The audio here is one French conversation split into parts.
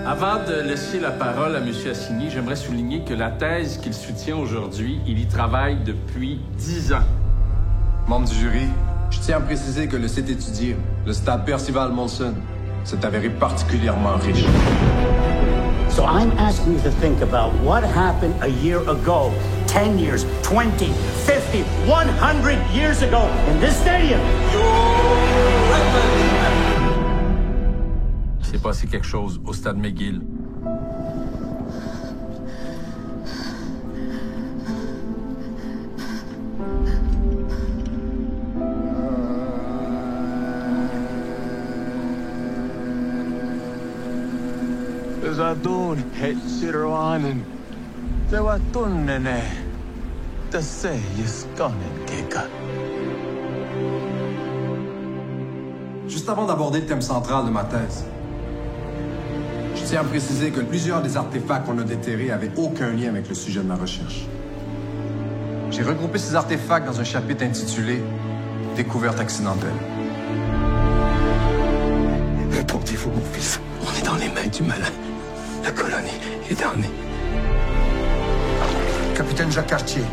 Avant de laisser la parole à M. Assigny, j'aimerais souligner que la thèse qu'il soutient aujourd'hui, il y travaille depuis 10 ans. Membre du jury, je tiens à préciser que le site étudié, le stade Percival Molson, s'est avéré particulièrement riche. So I'm asking you to think about what happened a year ago, 10 years, 20, 50, 100 years ago in this stadium. Il s'est passé quelque chose au stade McGill. Zadun het Sirwanen. Tewatunene. Tase Yiskonen Keka. Juste avant d'aborder le thème central de ma thèse, je tiens à préciser que plusieurs des artefacts qu'on a déterrés avaient aucun lien avec le sujet de ma recherche. J'ai regroupé ces artefacts dans un chapitre intitulé « Découverte accidentelle ». Répondez-vous, mon fils. On est dans les mains du malin. La colonie est damnée. Capitaine Jacques Cartier,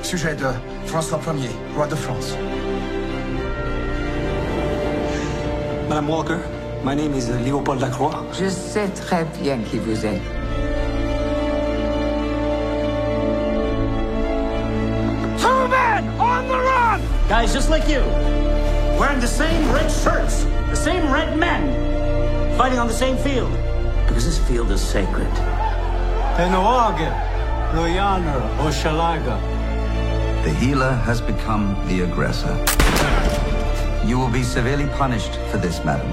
sujet de François Ier, roi de France. Madame Walker, my name is Léopold Lacroix. Je sais très bien qui vous êtes. Two men on the run! Guys just like you, wearing the same red shirts, the same red men, fighting on the same field. Because this field is sacred. Tenoage, Loyaner, Oshalaga. The healer has become the aggressor. You will be severely punished for this, madam.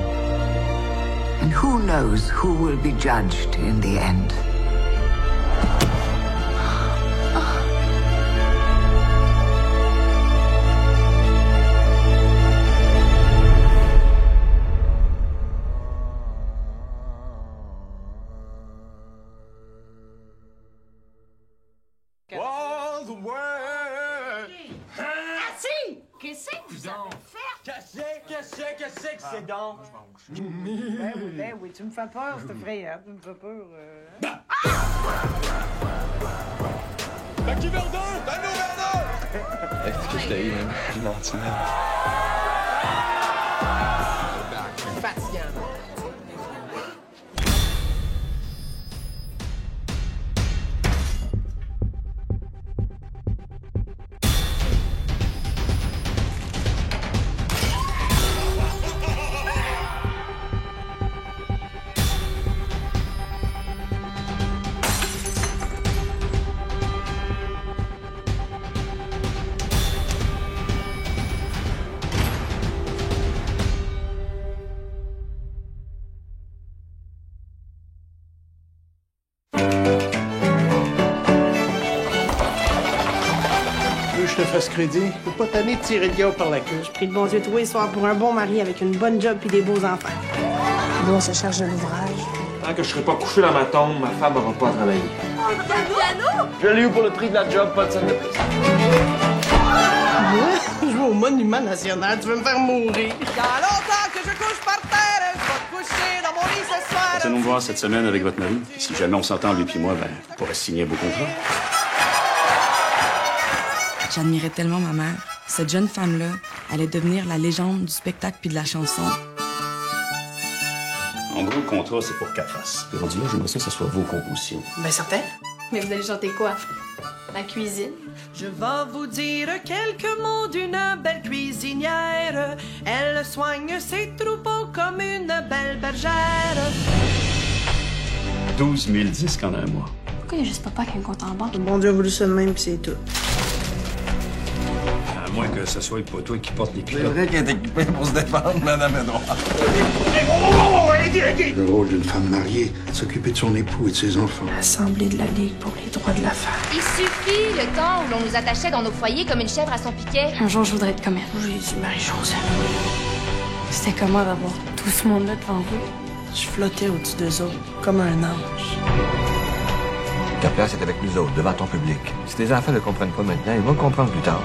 And who knows who will be judged in the end? Qu'est-ce que vous en faites? Qu'est-ce que c'est donc? Ben oui, tu me fais peur, c'est effrayant, tu me fais peur. Becky Verdun! Dano Verdun! Est-ce que je t'ai eu, hein? Gentil, man. Fatigant. Je te fasse crédit. Faut pas t'anner de tirer le gars par la queue. Je prie de bon Dieu tous les soirs pour un bon mari avec une bonne job puis des beaux enfants. Nous, on se charge de l'ouvrage. Tant que je serai pas couché dans ma tombe, ma femme n'aura pas à travailler. Oh, piano! Je l'ai eu pour le prix de la job, pas de scène de plus. Moi, je vais au Monument National. Tu veux me faire mourir? Il y a longtemps que je couche par terre, je vais te coucher dans mon lit ce soir. Passez-nous me voir cette semaine avec votre mari. Si jamais on s'entend, lui puis moi, ben, on pourrait signer vos contrats. J'admirais tellement ma mère. Cette jeune femme-là allait devenir la légende du spectacle puis de la chanson. En gros, le contrat, c'est pour 4 faces. Et rendu là, j'aimerais ça que ce soit vos compositions. Ben certain. Mais vous allez chanter quoi? La cuisine? Je vais vous dire quelques mots d'une belle cuisinière. Elle soigne ses troupeaux comme une belle bergère. 12 000 disques en un mois. Pourquoi il y a juste papa qui a un compte en banque? Le bon Dieu a voulu ça de même, puis c'est tout. À moins que ce soit pas toi qui porte les C'est culottes. vrai qu'elle est équipée pour se défendre, Madame Edouard. Le rôle d'une femme mariée, s'occuper de son époux et de ses enfants. L'Assemblée de la Ligue pour les droits de la femme. Il suffit le temps où l'on nous attachait dans nos foyers comme une chèvre à son piquet. Un jour, je voudrais être comme elle. Jésus, Marie-Josée. C'était comment d'avoir tout ce monde-là devant vous? Je flottais au-dessus d'eux autres, comme un ange. Ta place est avec nous autres, devant ton public. Si tes enfants ne comprennent pas maintenant, ils vont le comprendre plus tard.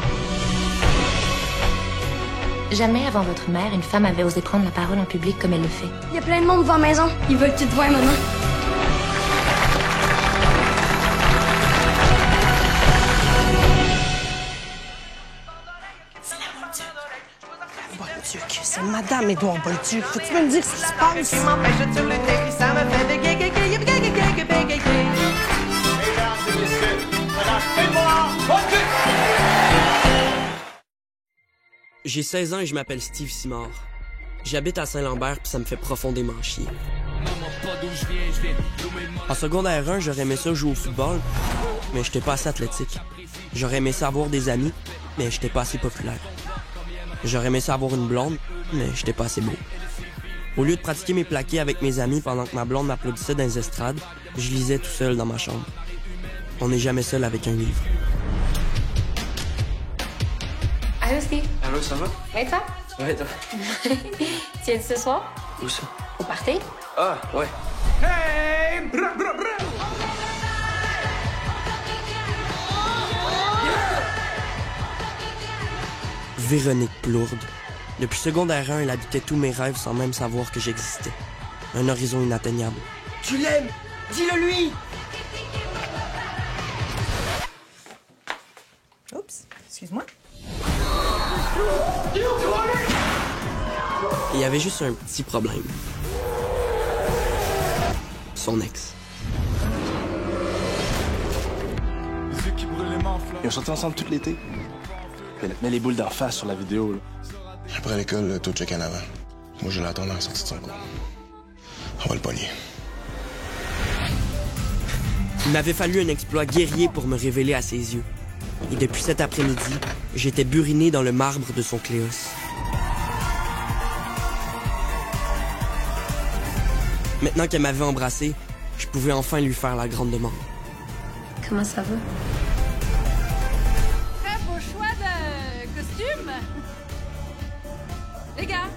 Jamais avant votre mère, une femme avait osé prendre la parole en public comme elle le fait. Il y a plein de monde devant la maison. Ils veulent que tu te voies, maman. Bolduc, c'est Madame Édouard Bolduc. Faut-tu me dire ce qui se passe? J'ai 16 ans et je m'appelle Steve Simard. J'habite à Saint-Lambert puis ça me fait profondément chier. En secondaire 1, j'aurais aimé ça jouer au football, mais j'étais pas assez athlétique. J'aurais aimé ça avoir des amis, mais j'étais pas assez populaire. J'aurais aimé ça avoir une blonde, mais j'étais pas assez beau. Au lieu de pratiquer mes plaqués avec mes amis pendant que ma blonde m'applaudissait dans les estrades, je lisais tout seul dans ma chambre. On n'est jamais seul avec un livre. Allô, Steve? Allô, ça va? Et toi? Ouais, toi? Tu viens ce soir? Où ça? Au party? Ah, ouais. Hey! Bra, bra, bra! Véronique Plourde. Depuis secondaire 1, elle habitait tous mes rêves sans même savoir que j'existais. Un horizon inatteignable. Tu l'aimes? Dis-le lui! Oups, excuse-moi. Il y avait juste un petit problème. Son ex. Ils ont sorti ensemble tout l'été. Elle te met les boules d'en face sur la vidéo, là. Après l'école, tout check en avant. Moi, je l'attends à la sortie de son cours. On va le pogner. Il m'avait fallu un exploit guerrier pour me révéler à ses yeux. Et depuis cet après-midi, j'étais buriné dans le marbre de son Cléos. Maintenant qu'elle m'avait embrassé, je pouvais enfin lui faire la grande demande. Comment ça va? Très beau choix de costume. Les gars.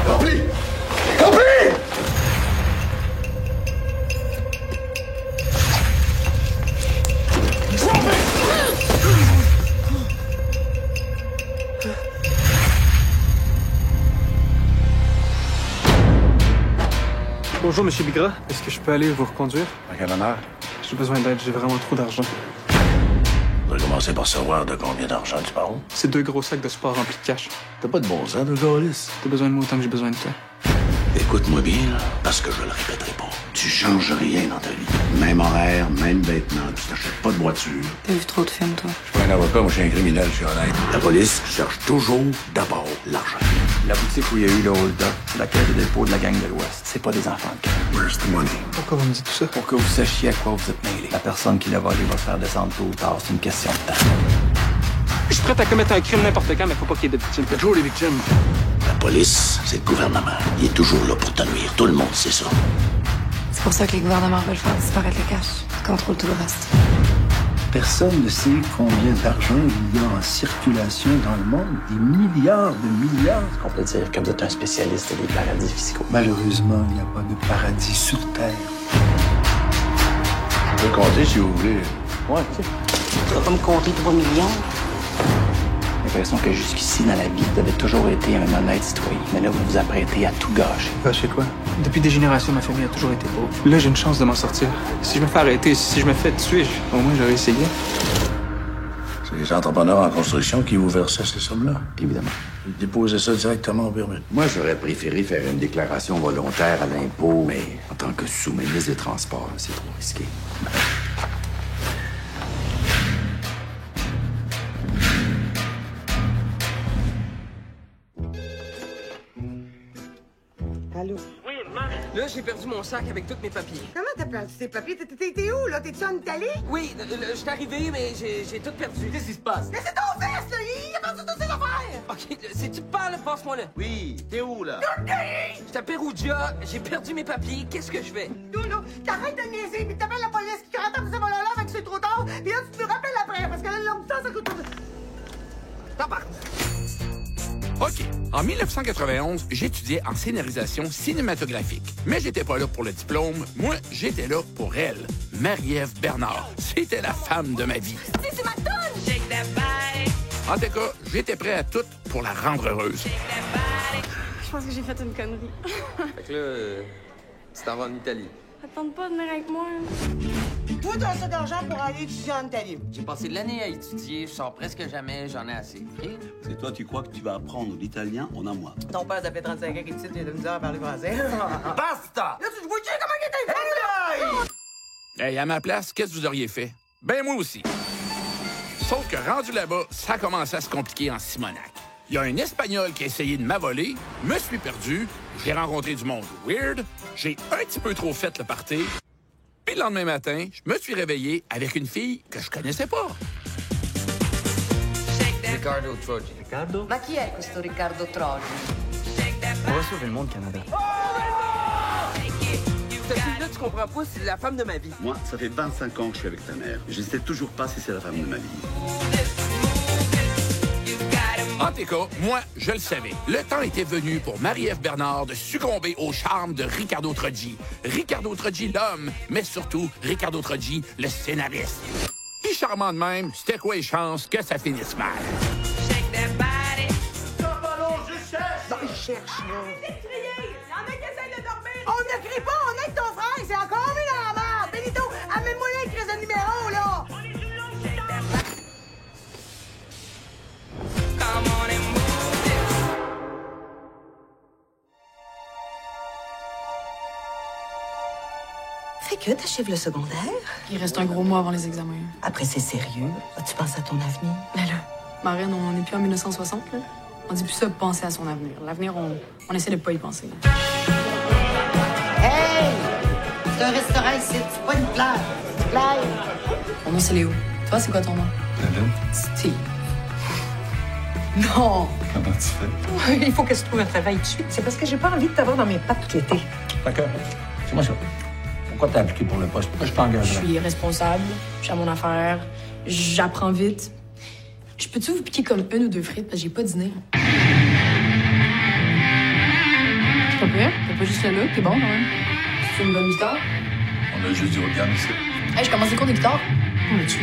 Compris! Compris! Bonjour, Monsieur Bigra. Est-ce que je peux aller vous reconduire? À quel honneur? J'ai besoin d'aide, j'ai vraiment trop d'argent. On va commencer par savoir de combien d'argent tu parles. C'est 2 gros sacs de sport remplis de cash. T'as pas de bon sens, de gaulis. T'as besoin de moi autant que j'ai besoin de toi. Écoute-moi bien, là, parce que je le répéterai pas. Tu changes rien dans ta vie. Même horaire, même vêtements, tu t'achètes pas de voiture. T'as vu trop de films, toi? Je suis pas un avocat, moi je suis un criminel, je suis honnête. La police cherche toujours d'abord l'argent. La boutique où il y a eu le hold-up, c'est la caisse de dépôt de la gang de l'Ouest. C'est pas des enfants de cœur. Where's the money? Pourquoi vous me dites tout ça? Pour que vous sachiez à quoi vous êtes mêlés. La personne qui l'a volé va se faire descendre tôt ou tard. C'est une question de temps. Je suis prêt à commettre un crime n'importe quand, mais faut pas qu'il y ait de victimes. Toujours les victimes. La police, c'est le gouvernement. Il est toujours là pour te nuire. Tout le monde sait ça. C'est pour ça que les gouvernements veulent faire disparaître le cash. Ils contrôlent tout le reste. Personne ne sait combien d'argent il y a en circulation dans le monde. Des milliards de milliards. On peut dire que vous êtes un spécialiste des paradis fiscaux. Malheureusement, il n'y a pas de paradis sur Terre. Je peux compter si vous voulez. Ouais, OK. Tu vas pas me compter 3 millions? J'ai l'impression que jusqu'ici, dans la vie, vous avez toujours été un honnête citoyen. Mais là, vous vous apprêtez à tout gâcher. Gâcher quoi? Depuis des générations, ma famille a toujours été pauvre. Là, j'ai une chance de m'en sortir. Si je me fais arrêter, si je me fais tuer, au moins j'aurais essayé. C'est les entrepreneurs en construction qui vous versaient ces sommes-là. Évidemment. Vous déposez ça directement au permis. Moi, j'aurais préféré faire une déclaration volontaire à l'impôt, mais en tant que sous-ministre des Transports, c'est trop risqué. Allô? Oui, Marc. Là, j'ai perdu mon sac avec tous mes papiers. Comment t'as perdu tes papiers? T'es où, là? T'es-tu en Italie? Oui, je suis arrivé, mais j'ai tout perdu. Qu'est-ce qui se passe? Mais c'est ton fils, là! Il a perdu toutes ses affaires! OK, si tu parles, passe-moi là. Oui, t'es où, là? J'étais à Perugia, j'ai perdu mes papiers, qu'est-ce que je fais? Nous, là, t'arrêtes de niaiser, puis t'appelles la police qui rattrape ce voleur-là avec c'est trop tard, puis là, tu te rappelles après, parce que là, longtemps, ça coûte... Tabarnak! OK. En 1991, j'étudiais en scénarisation cinématographique. Mais j'étais pas là pour le diplôme. Moi, j'étais là pour elle. Marie-Ève Bernard. C'était la femme de ma vie. C'est ma toune! En tout cas, j'étais prêt à tout pour la rendre heureuse. Je pense que j'ai fait une connerie. Fait que là, tu t'en vas en Italie. Ça te tente pas de venir avec moi? Toi, t'as assez d'argent pour aller étudier en Italie. J'ai passé l'année à étudier, je sors presque jamais, j'en ai assez. Okay? C'est toi, tu crois que tu vas apprendre l'italien en un mois. Ton père, ça fait 35 ans qu'il est ici, il est de me dire à parler français. Basta! Là, tu te vois-tu comment il était? Hey, à ma place, qu'est-ce que vous auriez fait? Ben, moi aussi. Sauf que rendu là-bas, ça a commencé à se compliquer en Simonac. Il y a un Espagnol qui a essayé de m'avoler, me suis perdu, j'ai rencontré du monde weird, j'ai un petit peu trop fait le party, puis le lendemain matin, je me suis réveillé avec une fille que je connaissais pas. Riccardo Trogi. Riccardo? Ma chi è questo Riccardo Trogi? On va sauver le monde, Canada. Là, tu comprends pas, c'est la femme de ma vie. Moi, ça fait 25 ans que je suis avec ta mère. Je ne sais toujours pas si c'est la femme de ma vie. En tout cas, moi, je le savais. Le temps était venu pour Marie-Ève Bernard de succomber au charme de Riccardo Trogi. Riccardo Trogi, l'homme, mais surtout Riccardo Trogi, le scénariste. Puis charmant de même, c'était quoi les chances que ça finisse mal? Non, il cherche, là. Arrêtez de crier! Il y en a qui essayent de dormir! On ne crie pas, on aide ton frère, c'est encore mis dans la merde! Benito, amène-moi là avec le numéro, là! Fait que t'achèves le secondaire? Il reste un gros mois avant les examens. Après, c'est sérieux. Tu penses à ton avenir? Mais là, Marine, on n'est plus en 1960, là. On dit plus ça, penser à son avenir. L'avenir, on essaie de pas y penser. Hey! C'est un restaurant ici, c'est pas une plage. Plage! Mon nom, c'est Léo. Toi, c'est quoi ton nom? Steve. Non! Comment tu fais? Il faut que je trouve un travail tout de suite. C'est parce que j'ai pas envie de t'avoir dans mes pattes tout l'été. D'accord. C'est moi ça. Pourquoi t'as appliqué pour le poste? Pourquoi je t'engage? Je suis responsable, je suis à mon affaire, j'apprends vite. Je peux-tu vous piquer comme une ou deux frites parce que j'ai pas dîné? C'est pas pire, t'as pas juste le look, t'es bon quand même. C'est une bonne guitare? On a juste du regard ici. Hey, je commence des cours de guitare. Oh, mais tu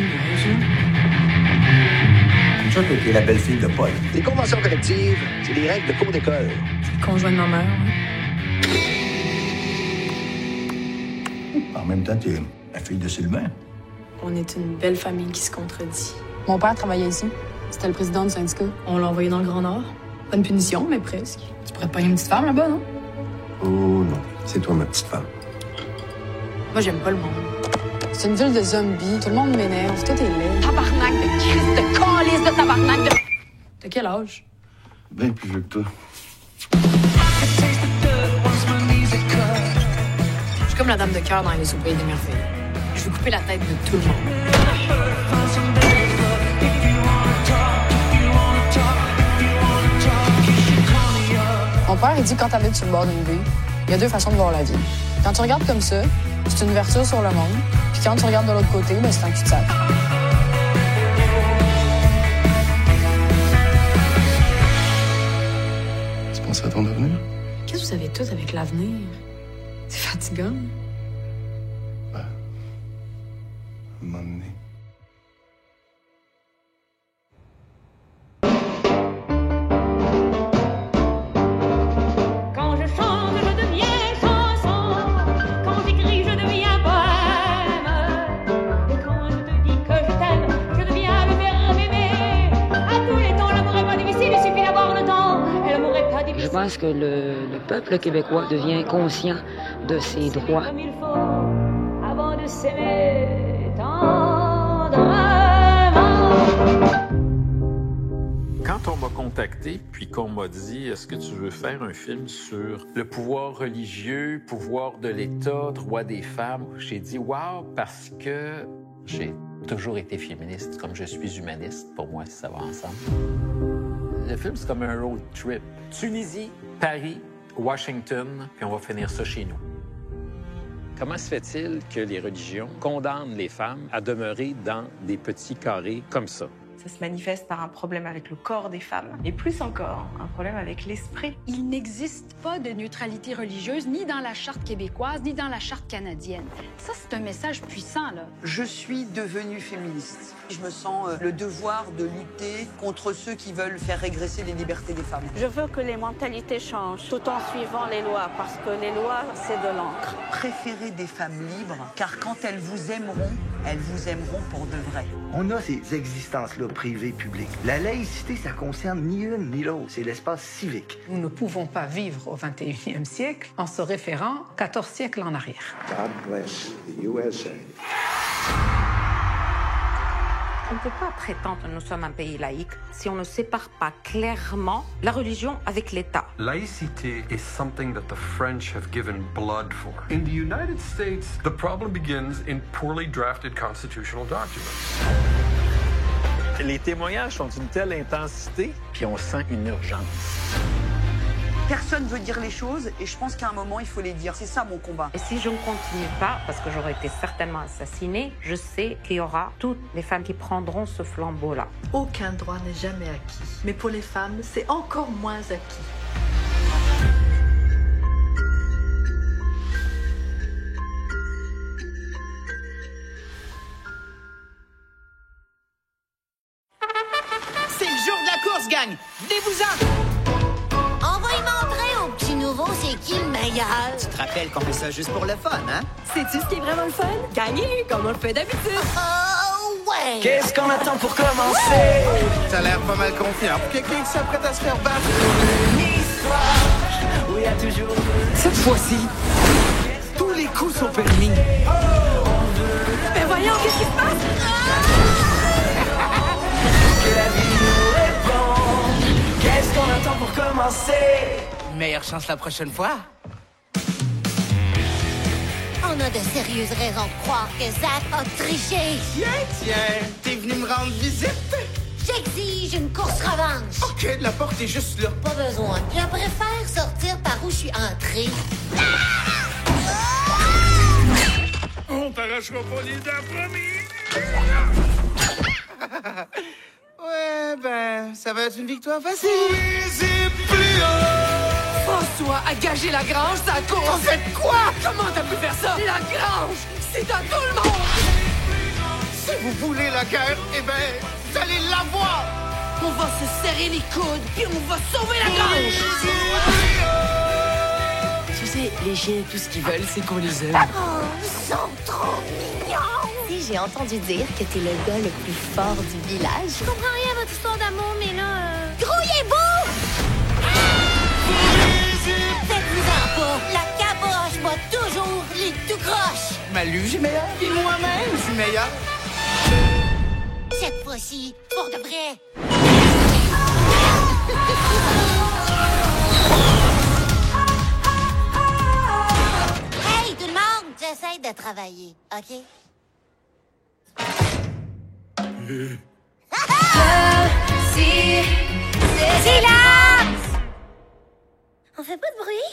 Toi, t'es la belle-fille de Paul. Les conventions collectives, c'est des règles de cours d'école. C'est le conjoint de ma mère, ouais. En même temps, t'es la fille de Sylvain. On est une belle famille qui se contredit. Mon père travaillait ici. C'était le président du syndicat. On l'a envoyé dans le Grand Nord. Pas une punition, mais presque. Tu pourrais pas une petite femme là-bas, non? Oh non, c'est toi ma petite femme. Moi, j'aime pas le monde. C'est une ville de zombies. Tout le monde m'énerve. Tout est laid. Tabarnak de Christ, de calice de tabarnak de... T'as quel âge? Bien plus vieux que toi. Je suis comme la dame de cœur dans Les Soupers des Merveilles. Je veux couper la tête de tout le monde. Mon père, il dit que quand t'habites sur le bord d'une baie, il y a deux façons de voir la vie. Quand tu regardes comme ça, c'est une ouverture sur le monde. Puis quand tu regardes de l'autre côté, ben, c'est un cul-de-sac. Tu penses à ton avenir? Qu'est-ce que vous avez tous avec l'avenir? C'est fatigant. À un moment donné. Quand je chante, je deviens chanson. Quand j'écris, je deviens poème. Et quand je te dis que je t'aime, je deviens le verbe aimer. À tous les temps, l'amour est pas difficile, il suffit d'avoir le temps. Et l'amour est pas difficile. Je pense que le peuple québécois devient conscient de ses droits. Comme il faut, avant de s'aimer tendrement. Quand on m'a contacté, puis qu'on m'a dit « Est-ce que tu veux faire un film sur le pouvoir religieux, pouvoir de l'État, droit des femmes? » J'ai dit « Wow » parce que j'ai toujours été féministe, comme je suis humaniste. Pour moi, ça va ensemble. Le film, c'est comme un road trip. Tunisie, Paris, Washington, puis on va finir ça chez nous. Comment se fait-il que les religions condamnent les femmes à demeurer dans des petits carrés comme ça? Ça se manifeste par un problème avec le corps des femmes, et plus encore, un problème avec l'esprit. Il n'existe pas de neutralité religieuse ni dans la charte québécoise, ni dans la charte canadienne. Ça, c'est un message puissant, là. Je suis devenue féministe. Je me sens le devoir de lutter contre ceux qui veulent faire régresser les libertés des femmes. Je veux que les mentalités changent tout en suivant les lois, parce que les lois, c'est de l'encre. Préférez des femmes libres, car quand elles vous aimeront pour de vrai. On a ces existences-là, privées, publiques. La laïcité, ça concerne ni une ni l'autre. C'est l'espace civique. Nous ne pouvons pas vivre au 21e siècle en se référant 14 siècles en arrière. God bless the USA. On ne peut pas prétendre que nous sommes un pays laïque si on ne sépare pas clairement la religion avec l'État. Laicity is something that the French have given blood for. In the United States, the problem begins in poorly drafted constitutional documents. Les témoignages sont d'une telle intensité, puis on sent une urgence. Personne ne veut dire les choses et je pense qu'à un moment, il faut les dire. C'est ça mon combat. Et si je ne continue pas, parce que j'aurais été certainement assassinée, je sais qu'il y aura toutes les femmes qui prendront ce flambeau-là. Aucun droit n'est jamais acquis. Mais pour les femmes, c'est encore moins acquis. C'est le jour de la course, gang! Venez-vous-en! On va y montrer aux petits nouveaux c'est qui le meilleur. Tu te rappelles qu'on fait ça juste pour le fun, hein? Sais-tu ce qui est vraiment le fun? Gagner, comme on le fait d'habitude. Oh, ouais! Qu'est-ce qu'on attend pour commencer? T'as l'air pas mal confiant pour quelqu'un qui s'apprête à se faire battre. Une histoire où il y a toujours... Cette fois-ci, tous les coups sont permis. Mais voyons, qu'est-ce qui se passe? Que la vie nous répond. Qu'est-ce qu'on attend pour commencer? Meilleure chance la prochaine fois. On a de sérieuses raisons de croire que Zach a triché. Tiens, t'es venu me rendre visite? J'exige une course revanche. OK, la porte est juste là. Pas besoin. Je préfère sortir par où je suis entrée. On t'arrachera pas les dents, promis! Ouais, ben, ça va être une victoire facile. François a gagé la grange, sa course. T'en fais quoi? Comment t'as pu faire ça? La grange, c'est à tout le monde. Si vous voulez la guerre, eh ben, vous allez l'avoir. On va se serrer les coudes, puis on va sauver la grange. Tu sais, les chiens, tout ce qu'ils veulent, c'est qu'on les aime. Oh, ils sont trop mignons. Si j'ai entendu dire que t'es le gars le plus fort du village. Je comprends rien à votre histoire d'amour, mais là... Grouillez-vous! Faites-vous-en pas! La caboche va toujours les tout croches! Ma luge est meilleure, et moi-même, je suis meilleur. Cette fois-ci, pour de vrai! Hey, tout le monde! J'essaie de travailler, OK? Silence! On fait pas de bruit?